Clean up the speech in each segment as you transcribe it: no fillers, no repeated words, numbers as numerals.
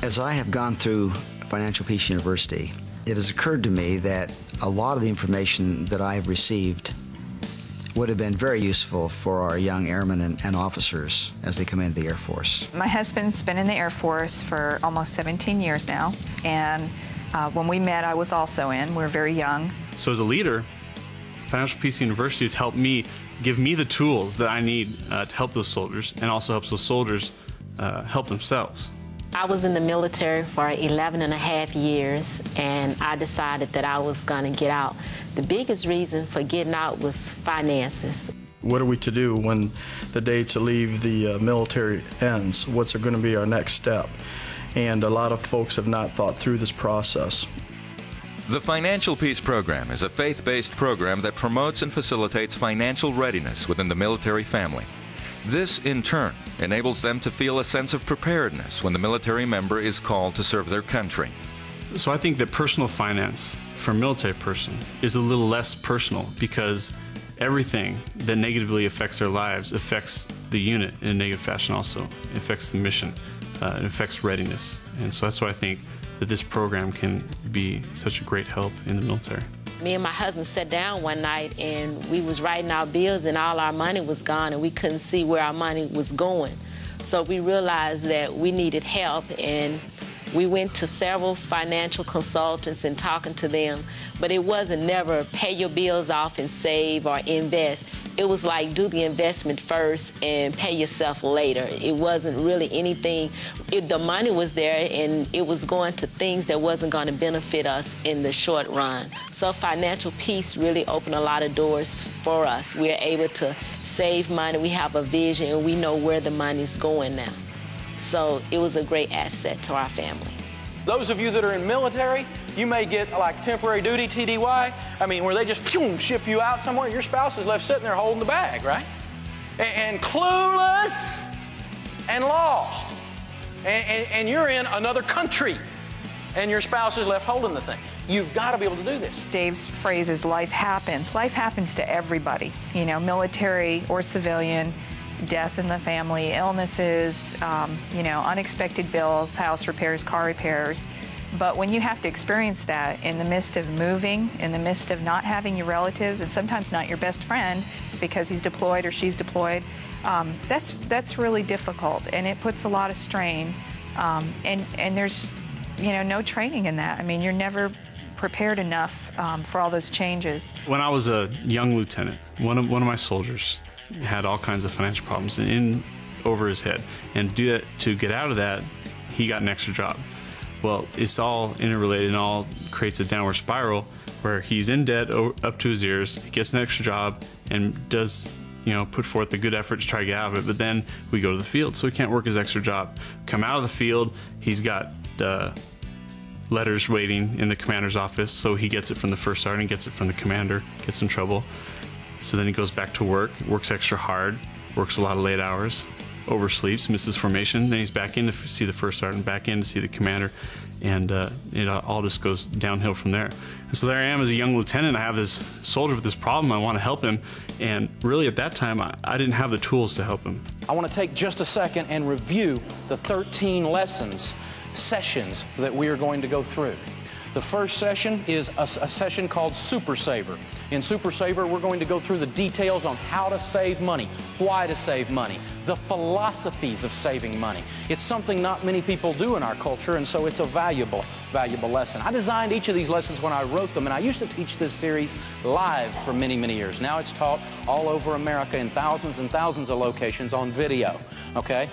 As I have gone through Financial Peace University, it has occurred to me that a lot of the information that I have received would have been very useful for our young airmen and officers as they come into the Air Force. My husband's been in the Air Force for almost 17 years now, and when we met, I was also in. We were very young. So as a leader, Financial Peace University has helped me, give me the tools that I need to help those soldiers, and also helps those soldiers help themselves. I was in the military for 11.5 years, and I decided that I was going to get out. The biggest reason for getting out was finances. What are we to do when the day to leave the military ends? What's going to be our next step? And a lot of folks have not thought through this process. The Financial Peace Program is a faith-based program that promotes and facilitates financial readiness within the military family. This, in turn, enables them to feel a sense of preparedness when the military member is called to serve their country. So I think that personal finance for a military person is a little less personal, because everything that negatively affects their lives affects the unit in a negative fashion also. It affects the mission, it affects readiness. And so that's why I think that this program can be such a great help in the military. Me and my husband sat down one night, and we was writing our bills, and all our money was gone, and we couldn't see where our money was going. So we realized that we needed help, and we went to several financial consultants and talking to them, but it wasn't never pay your bills off and save or invest. It was like do the investment first and pay yourself later. It wasn't really anything. The money was there, and it was going to things that wasn't going to benefit us in the short run. So Financial Peace really opened a lot of doors for us. We're able to save money. We have a vision, and we know where the money's going now. So it was a great asset to our family. Those of you that are in military, you may get like temporary duty, TDY. I mean, where they just ship you out somewhere, your spouse is left sitting there holding the bag, right? And clueless and lost. And you're in another country, and your spouse is left holding the thing. You've got to be able to do this. Dave's phrase is life happens. Life happens to everybody, you know, military or civilian. Death in the family, illnesses, you know, unexpected bills, house repairs, car repairs. But when you have to experience that in the midst of moving, in the midst of not having your relatives, and sometimes not your best friend because he's deployed or she's deployed, that's really difficult, and it puts a lot of strain. And there's, you know, no training in that. I mean, you're never prepared enough for all those changes. When I was a young lieutenant, one of my soldiers had all kinds of financial problems in over his head, and to get out of that, he got an extra job. Well, it's all interrelated and all creates a downward spiral where he's in debt up to his ears. He gets an extra job and does, you know, put forth a good effort to try to get out of it, but then we go to the field, so he can't work his extra job. Come out of the field, he's got letters waiting in the commander's office, so he gets it from the first sergeant, gets it from the commander, gets in trouble. So then he goes back to work, works extra hard, works a lot of late hours, oversleeps, misses formation, then he's back in to see the first sergeant, back in to see the commander, and it all just goes downhill from there. And so there I am as a young lieutenant. I have this soldier with this problem. I want to help him, and really at that time I didn't have the tools to help him. I want to take just a second and review the 13 sessions that we are going to go through. The first session is a session called Super Saver. In Super Saver, we're going to go through the details on how to save money, why to save money, the philosophies of saving money. It's something not many people do in our culture, and so it's a valuable lesson. I designed each of these lessons when I wrote them, and I used to teach this series live for many, many years. Now it's taught all over America in thousands and thousands of locations on video, okay?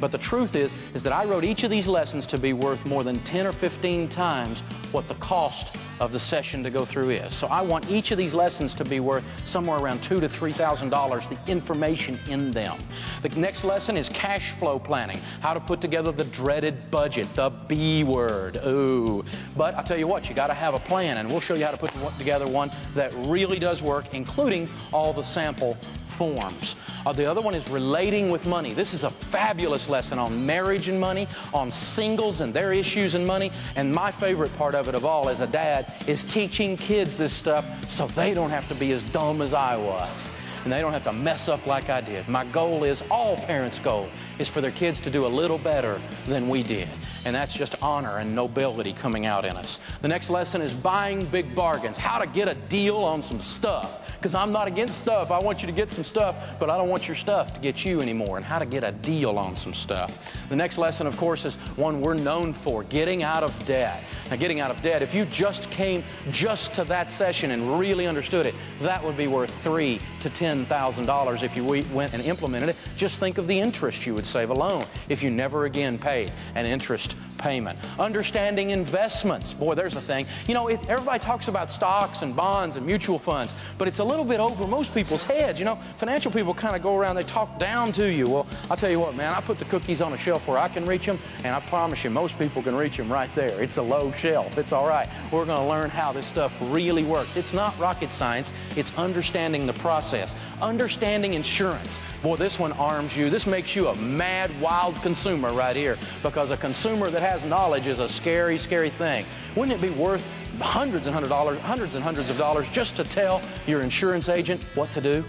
But the truth is that I wrote each of these lessons to be worth more than 10 or 15 times what the cost of the session to go through is. So I want each of these lessons to be worth somewhere around $2,000 to $3,000, the information in them. The next lesson is cash flow planning, how to put together the dreaded budget, the B word, ooh. But I'll tell you what, you got to have a plan, and we'll show you how to put together one that really does work, including all the sample forms. The other one is relating with money. This is a fabulous lesson on marriage and money, on singles and their issues and money, and my favorite part of it of all as a dad is teaching kids this stuff so they don't have to be as dumb as I was, and they don't have to mess up like I did. My goal is, all parents' goal, is for their kids to do a little better than we did. And that's just honor and nobility coming out in us. The next lesson is buying big bargains, how to get a deal on some stuff. Because I'm not against stuff. I want you to get some stuff, but I don't want your stuff to get you anymore, and how to get a deal on some stuff. The next lesson, of course, is one we're known for, getting out of debt. Now, getting out of debt, if you just came just to that session and really understood it, that would be worth $3,000 to $10,000 if you went and implemented it. Just think of the interest you would save alone if you never again paid an interest payment. Understanding investments. Boy, there's a thing. You know, everybody talks about stocks and bonds and mutual funds, but it's a little bit over most people's heads. You know, financial people kind of go around, they talk down to you. Well, I'll tell you what, man, I put the cookies on a shelf where I can reach them, and I promise you, most people can reach them right there. It's a low shelf. It's all right. We're going to learn how this stuff really works. It's not rocket science. It's understanding the process. Understanding insurance. Boy, this one arms you. This makes you a mad, wild consumer right here, because a consumer that has knowledge is a scary, scary thing. Wouldn't it be worth hundreds and hundreds of dollars just to tell your insurance agent what to do?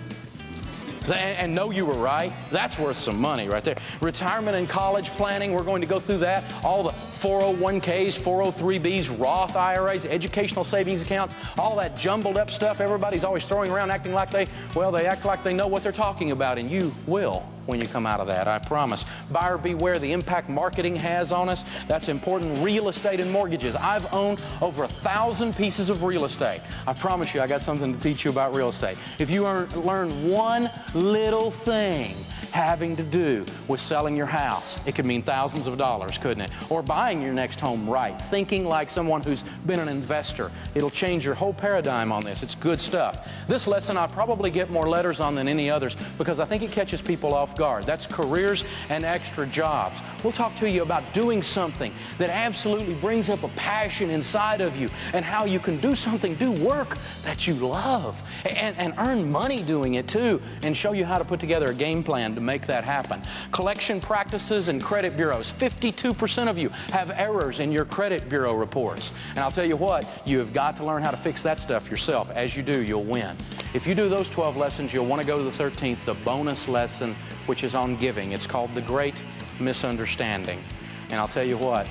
And know you were right? That's worth some money right there. Retirement and college planning, we're going to go through that. All the 401ks, 403bs, Roth IRAs, educational savings accounts, all that jumbled up stuff everybody's always throwing around acting like they act like they know what they're talking about, and you will when you come out of that, I promise. Buyer beware, the impact marketing has on us. That's important. Real estate and mortgages. I've owned over 1,000 pieces of real estate. I promise you, I got something to teach you about real estate. If you learn one little thing having to do with selling your house, it could mean thousands of dollars, couldn't it? Or buying your next home right, thinking like someone who's been an investor. It'll change your whole paradigm on this. It's good stuff. This lesson I probably get more letters on than any others because I think it catches people off guard. That's careers and extra jobs. We'll talk to you about doing something that absolutely brings up a passion inside of you, and how you can do work that you love, and earn money doing it too, and show you how to put together a game plan to make that happen. Collection practices and credit bureaus. 52% of you have errors in your credit bureau reports. And I'll tell you what, you have got to learn how to fix that stuff yourself. As you do, you'll win. If you do those 12 lessons, you'll want to go to the 13th, the bonus lesson, which is on giving. It's called The Great Misunderstanding. And I'll tell you what,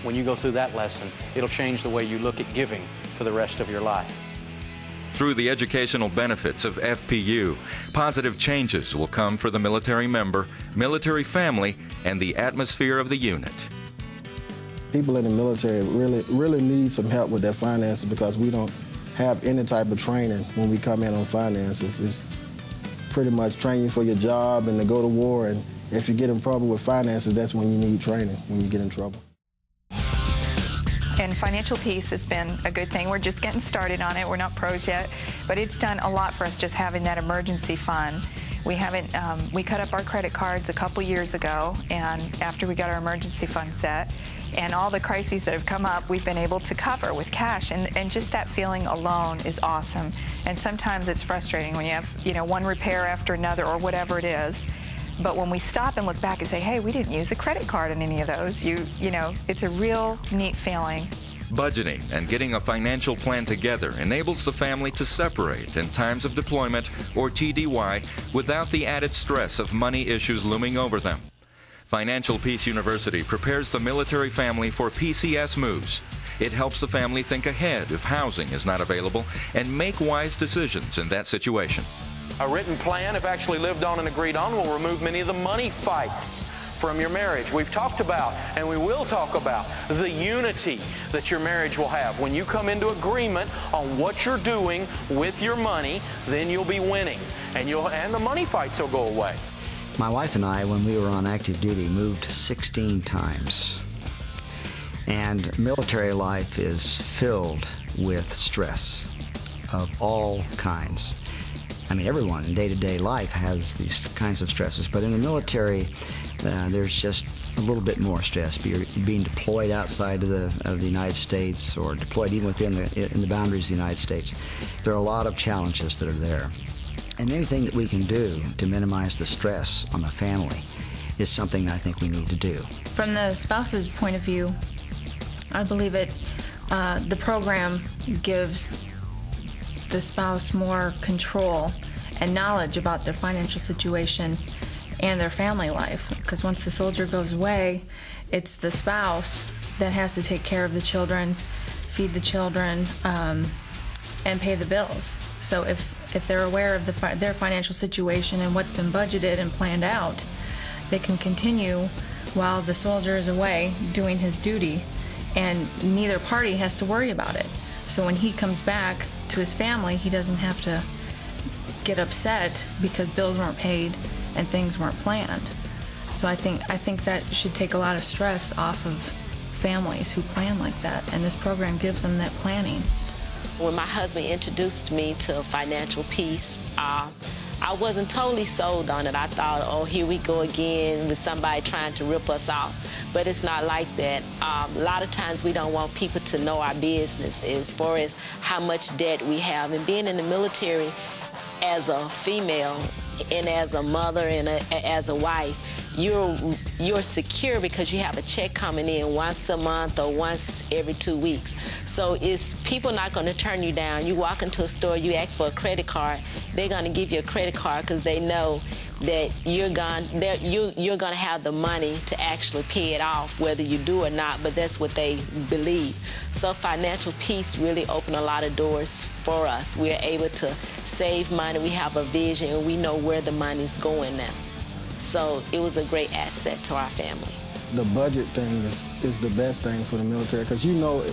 when you go through that lesson, it'll change the way you look at giving for the rest of your life. Through the educational benefits of FPU, positive changes will come for the military member, military family, and the atmosphere of the unit. People in the military really need some help with their finances, because we don't have any type of training when we come in on finances. It's pretty much training for your job and to go to war, and if you get in trouble with finances, that's when you need training, when you get in trouble. And financial peace has been a good thing. We're just getting started on it. We're not pros yet, but it's done a lot for us just having that emergency fund. We haven't, we cut up our credit cards a couple years ago, and after we got our emergency fund set, and all the crises that have come up, we've been able to cover with cash, and just that feeling alone is awesome. And sometimes it's frustrating when you have, one repair after another or whatever it is. But when we stop and look back and say, hey, we didn't use a credit card in any of those, it's a real neat feeling. Budgeting and getting a financial plan together enables the family to separate in times of deployment or TDY without the added stress of money issues looming over them. Financial Peace University prepares the military family for PCS moves. It helps the family think ahead if housing is not available and make wise decisions in that situation. A written plan, if actually lived on and agreed on, will remove many of the money fights from your marriage. We've talked about, and we will talk about, the unity that your marriage will have. When you come into agreement on what you're doing with your money, then you'll be winning, and the money fights will go away. My wife and I, when we were on active duty, moved 16 times. And military life is filled with stress of all kinds. I mean, everyone in day-to-day life has these kinds of stresses, but in the military, there's just a little bit more stress. Being deployed outside of the United States, or deployed even in the boundaries of the United States, there are a lot of challenges that are there. And anything that we can do to minimize the stress on the family is something I think we need to do. From the spouse's point of view, I believe the program gives the spouse more control and knowledge about their financial situation, and their family life. Because once the soldier goes away, it's the spouse that has to take care of the children, feed the children, and pay the bills. So if they're aware of their financial situation and what's been budgeted and planned out, they can continue while the soldier is away doing his duty, and neither party has to worry about it. So when he comes back to his family, he doesn't have to get upset because bills weren't paid and things weren't planned. So I think that should take a lot of stress off of families who plan like that, and this program gives them that planning. When my husband introduced me to financial peace, I wasn't totally sold on it. I thought, oh, here we go again with somebody trying to rip us off. But it's not like that. A lot of times we don't want people to know our business as far as how much debt we have. And being in the military as a female and as a mother and as a wife, you're secure because you have a check coming in once a month or once every 2 weeks. So it's people not going to turn you down. You walk into a store, you ask for a credit card, they're going to give you a credit card because they know that you're going to have the money to actually pay it off, whether you do or not, but that's what they believe. So financial peace really opened a lot of doors for us. We're able to save money, we have a vision, and we know where the money's going now. So it was a great asset to our family. The budget thing is the best thing for the military, because you know,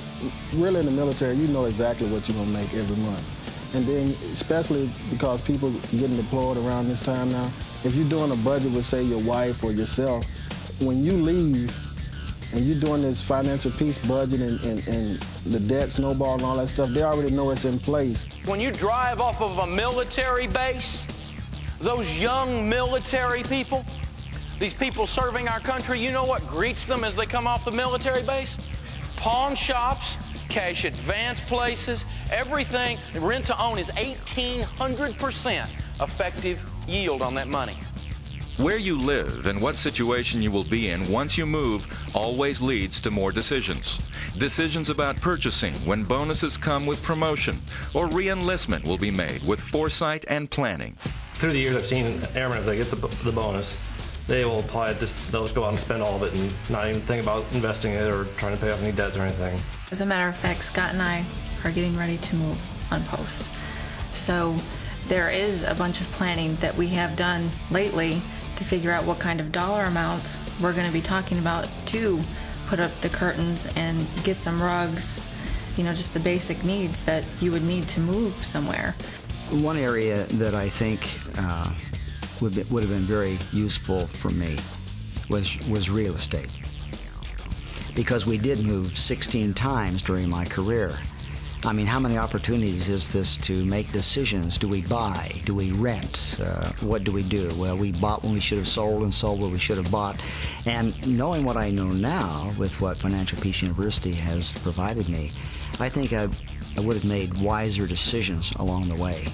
really in the military, you know exactly what you're going to make every month. And then, especially because people getting deployed around this time now, if you're doing a budget with, say, your wife or yourself, when you leave and you're doing this financial peace budget and the debt snowball and all that stuff, they already know it's in place. When you drive off of a military base, those young military people, these people serving our country, you know what greets them as they come off the military base? Pawn shops, cash advance places, everything. Rent to own is 1,800% effective yield on that money. Where you live and what situation you will be in once you move always leads to more decisions. Decisions about purchasing when bonuses come with promotion, or re-enlistment will be made with foresight and planning. Through the years, I've seen airmen, if they get the bonus, they will apply it, they'll just go out and spend all of it and not even think about investing it or trying to pay off any debts or anything. As a matter of fact, Scott and I are getting ready to move on post. So there is a bunch of planning that we have done lately to figure out what kind of dollar amounts we're going to be talking about to put up the curtains and get some rugs, you know, just the basic needs that you would need to move somewhere. One area that I think would have been very useful for me was real estate, because we did move 16 times during my career. I mean, how many opportunities is this to make decisions? Do we buy? Do we rent? What do we do? Well, we bought when we should have sold and sold when we should have bought. And knowing what I know now with what Financial Peace University has provided me, I think I would have made wiser decisions along the way.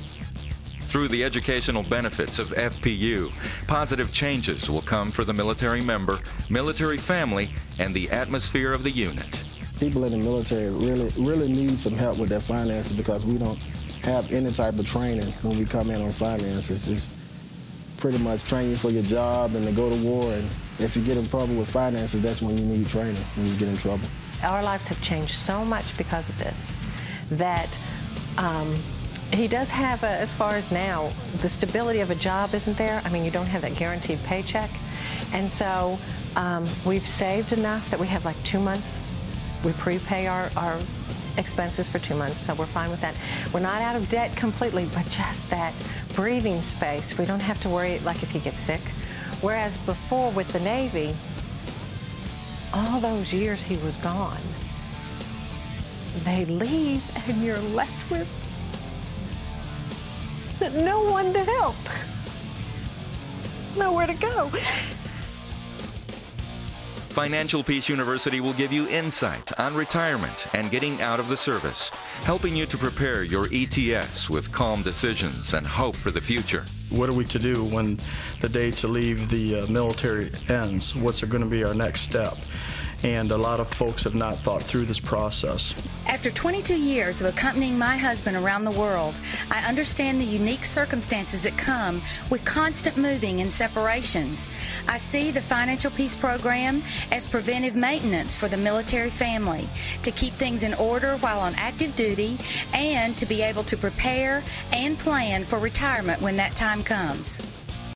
Through the educational benefits of FPU, positive changes will come for the military member, military family, and the atmosphere of the unit. People in the military really need some help with their finances, because we don't have any type of training when we come in on finances. It's pretty much training for your job and to go to war, and if you get in trouble with finances, that's when you need training, when you get in trouble. Our lives have changed so much because of this, that he does have, as far as now, the stability of a job isn't there. I mean, you don't have that guaranteed paycheck. And so we've saved enough that we have like 2 months. We prepay our expenses for 2 months, so we're fine with that. We're not out of debt completely, but just that breathing space. We don't have to worry, like, if he gets sick. Whereas before with the Navy, all those years he was gone, they leave and you're left with no one to help, nowhere to go. Financial Peace University will give you insight on retirement and getting out of the service, helping you to prepare your ETS with calm decisions and hope for the future. What are we to do when the day to leave the military ends? What's going to be our next step? and a lot of folks have not thought through this process. After 22 years of accompanying my husband around the world, I understand the unique circumstances that come with constant moving and separations. I see the Financial Peace Program as preventive maintenance for the military family, to keep things in order while on active duty and to be able to prepare and plan for retirement when that time comes.